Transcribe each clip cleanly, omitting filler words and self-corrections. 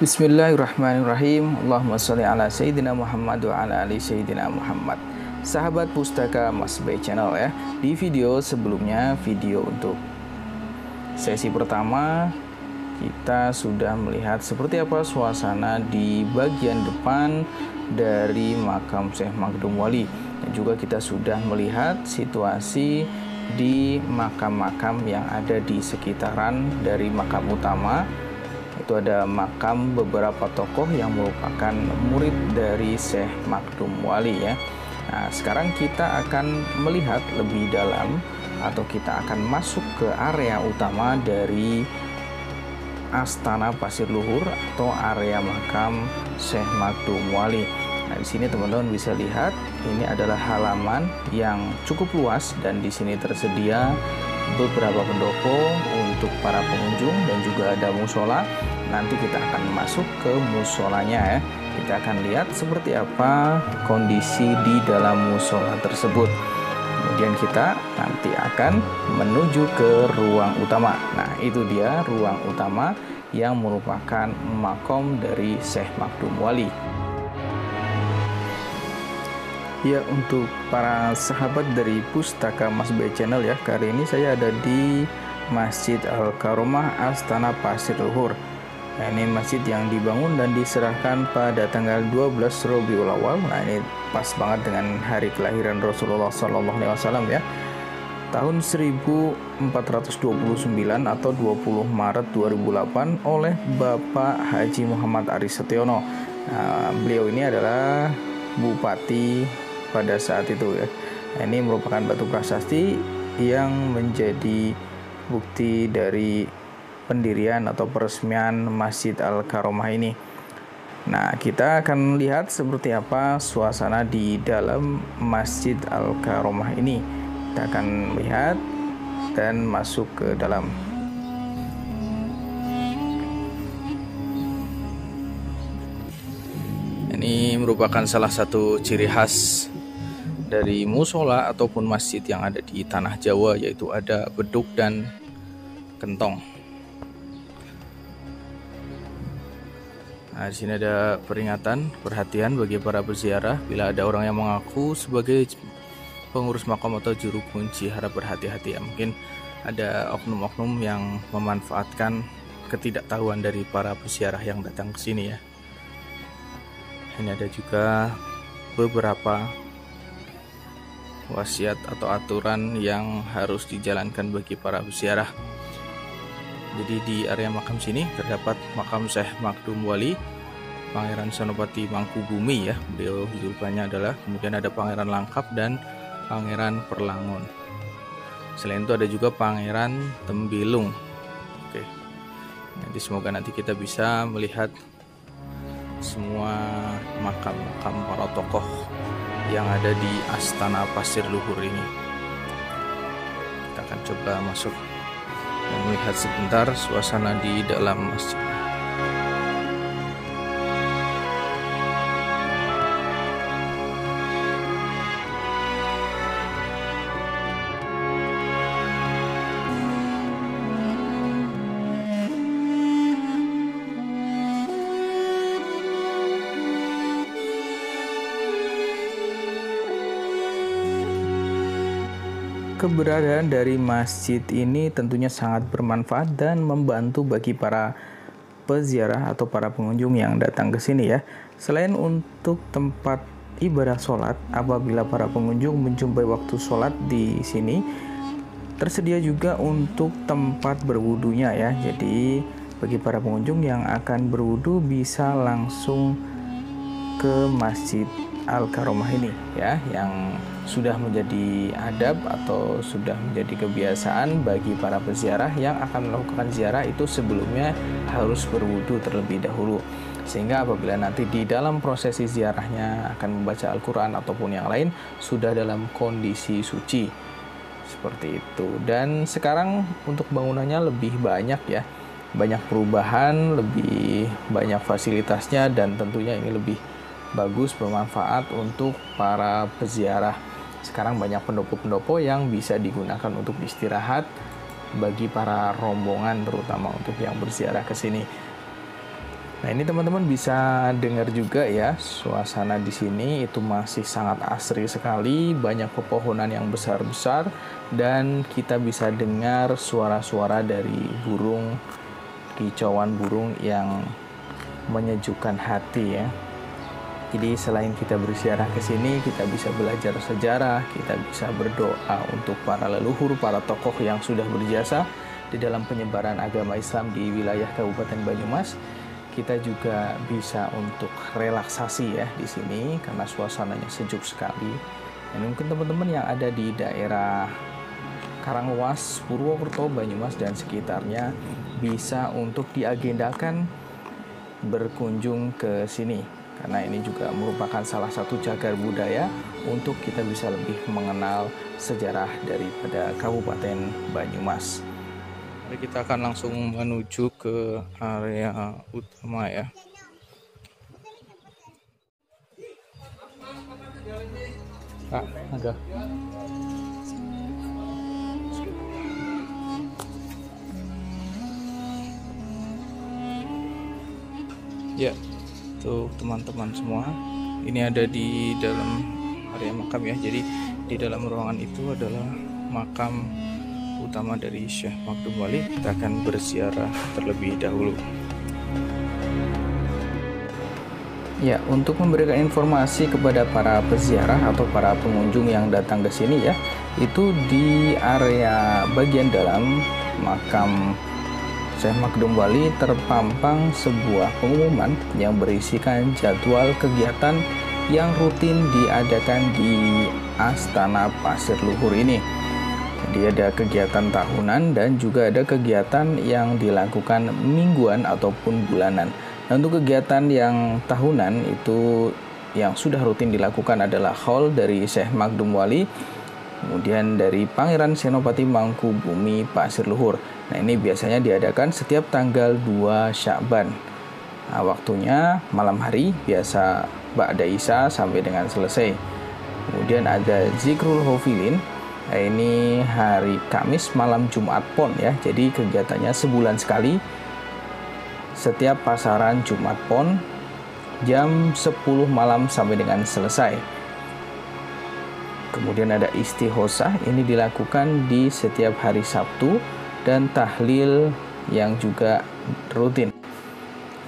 Bismillahirrahmanirrahim. Allahumma sholli ala Sayyidina Muhammad wa ala ali Sayyidina Muhammad. Sahabat Pustaka Mas Bay Channel ya. Di video sebelumnya, video untuk sesi pertama, kita sudah melihat seperti apa suasana di bagian depan dari makam Syekh Makdum Wali. Dan juga kita sudah melihat situasi di makam-makam yang ada di sekitaran dari makam utama. Itu ada makam beberapa tokoh yang merupakan murid dari Syekh Makdum Wali ya. Nah, sekarang kita akan melihat lebih dalam atau kita akan masuk ke area utama dari Astana Pasir Luhur atau area makam Syekh Makdum Wali. Nah, di sini teman-teman bisa lihat ini adalah halaman yang cukup luas dan di sini tersedia beberapa pendopo untuk para pengunjung dan juga ada musola. Nanti kita akan masuk ke musolanya ya. Kita akan lihat seperti apa kondisi di dalam musola tersebut. Kemudian kita nanti akan menuju ke ruang utama. Nah, itu dia ruang utama yang merupakan makom dari Syekh Makdum Wali. Ya, untuk para sahabat dari Pustaka Mas Bay Channel ya, kali ini saya ada di Masjid Al-Karomah Astana Pasir Luhur. Nah, ini masjid yang dibangun dan diserahkan pada tanggal 12 Rabiul Awal. Nah, ini pas banget dengan hari kelahiran Rasulullah SAW ya. Tahun 1429 atau 20 Maret 2008 oleh Bapak Haji Muhammad Aris Setiono. Nah, beliau ini adalah bupati pada saat itu ya. Nah, ini merupakan batu prasasti yang menjadi bukti dari pendirian atau peresmian Masjid Al-Karomah ini. Nah, kita akan lihat seperti apa suasana di dalam Masjid Al-Karomah ini. Kita akan lihat dan masuk ke dalam. Ini merupakan salah satu ciri khas dari musola ataupun masjid yang ada di tanah Jawa, yaitu ada beduk dan kentong. Nah, di sini ada peringatan, perhatian bagi para peziarah bila ada orang yang mengaku sebagai pengurus makam atau juru kunci, harap berhati-hati ya. Mungkin ada oknum-oknum yang memanfaatkan ketidaktahuan dari para peziarah yang datang ke sini ya. Ini ada juga beberapa wasiat atau aturan yang harus dijalankan bagi para peziarah. Jadi di area makam sini terdapat makam Syekh Makdum Wali, Pangeran Senopati Mangkubumi ya, beliau julukannya adalah. Kemudian ada Pangeran Langkap dan Pangeran Perlangon. Selain itu ada juga Pangeran Tembilung. Oke. Jadi semoga nanti kita bisa melihat semua makam-makam para tokoh yang ada di Astana Pasir Luhur ini. Kita akan coba masuk dan melihat sebentar suasana di dalam masjid. Keberadaan dari masjid ini tentunya sangat bermanfaat dan membantu bagi para peziarah atau para pengunjung yang datang ke sini ya. Selain untuk tempat ibadah sholat, apabila para pengunjung menjumpai waktu sholat di sini, tersedia juga untuk tempat berwudunya ya. Jadi bagi para pengunjung yang akan berwudu bisa langsung ke Masjid Al-Karomah ini ya, yang sudah menjadi adab atau sudah menjadi kebiasaan bagi para peziarah yang akan melakukan ziarah itu sebelumnya harus berwudu terlebih dahulu, sehingga apabila nanti di dalam prosesi ziarahnya akan membaca Al-Quran ataupun yang lain sudah dalam kondisi suci seperti itu. Dan sekarang untuk bangunannya lebih banyak ya, banyak perubahan, lebih banyak fasilitasnya, dan tentunya ini lebih bagus, bermanfaat untuk para peziarah. Sekarang banyak pendopo-pendopo yang bisa digunakan untuk istirahat bagi para rombongan, terutama untuk yang berziarah ke sini. Nah, ini teman-teman bisa dengar juga ya, suasana di sini itu masih sangat asri sekali, banyak pepohonan yang besar-besar, dan kita bisa dengar suara-suara dari burung, kicauan burung yang menyejukkan hati ya. Jadi selain kita berziarah ke sini, kita bisa belajar sejarah, kita bisa berdoa untuk para leluhur, para tokoh yang sudah berjasa di dalam penyebaran agama Islam di wilayah Kabupaten Banyumas. Kita juga bisa untuk relaksasi ya di sini karena suasananya sejuk sekali. Dan mungkin teman-teman yang ada di daerah Karanglewas, Purwokerto, Banyumas dan sekitarnya bisa untuk diagendakan berkunjung ke sini karena ini juga merupakan salah satu cagar budaya untuk kita bisa lebih mengenal sejarah daripada Kabupaten Banyumas. Mari kita akan langsung menuju ke area utama ya. Kak, agak. Ya, tuh teman-teman semua, ini ada di dalam area makam ya. Jadi di dalam ruangan itu adalah makam utama dari Syekh Makdum Wali. Kita akan berziarah terlebih dahulu. Ya, untuk memberikan informasi kepada para peziarah atau para pengunjung yang datang ke sini ya, itu di area bagian dalam makam Syekh Makdum Wali terpampang sebuah pengumuman yang berisikan jadwal kegiatan yang rutin diadakan di Astana Pasir Luhur ini. Jadi ada kegiatan tahunan dan juga ada kegiatan yang dilakukan mingguan ataupun bulanan. Nah, untuk kegiatan yang tahunan itu yang sudah rutin dilakukan adalah haul dari Syekh Makdum Wali, kemudian dari Pangeran Senopati Mangkubumi Pasir Luhur. Nah, ini biasanya diadakan setiap tanggal 2 Sya'ban. Nah, waktunya malam hari, biasa ba'da Isya sampai dengan selesai. Kemudian ada Zikrul Hofilin. Nah, ini hari Kamis malam Jumat Pon ya. Jadi kegiatannya sebulan sekali. Setiap pasaran Jumat Pon jam 10 malam sampai dengan selesai. Kemudian ada Istighosah, ini dilakukan di setiap hari Sabtu, dan tahlil yang juga rutin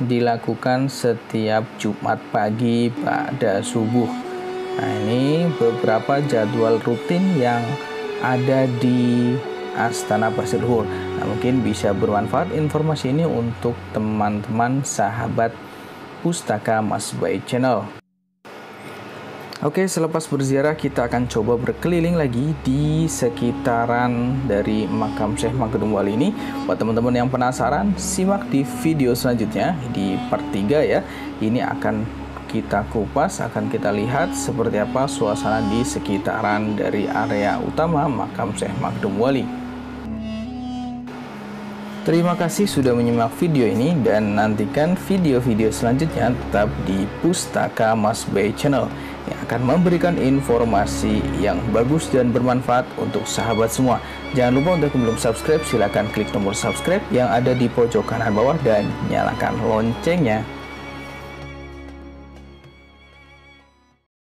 dilakukan setiap Jumat pagi pada subuh. Nah, ini beberapa jadwal rutin yang ada di Astana Pasir Luhur. Nah, mungkin bisa bermanfaat informasi ini untuk teman-teman sahabat Pustaka Mas Bay Channel. Oke, selepas berziarah kita akan coba berkeliling lagi di sekitaran dari makam Syekh Makdum Wali ini. Buat teman-teman yang penasaran, simak di video selanjutnya di part 3 ya. Ini akan kita kupas, akan kita lihat seperti apa suasana di sekitaran dari area utama makam Syekh Makdum Wali. Terima kasih sudah menyimak video ini dan nantikan video-video selanjutnya tetap di Pustaka Mas Bay Channel yang akan memberikan informasi yang bagus dan bermanfaat untuk sahabat semua. Jangan lupa untuk yang belum subscribe, silahkan klik tombol subscribe yang ada di pojok kanan bawah dan nyalakan loncengnya.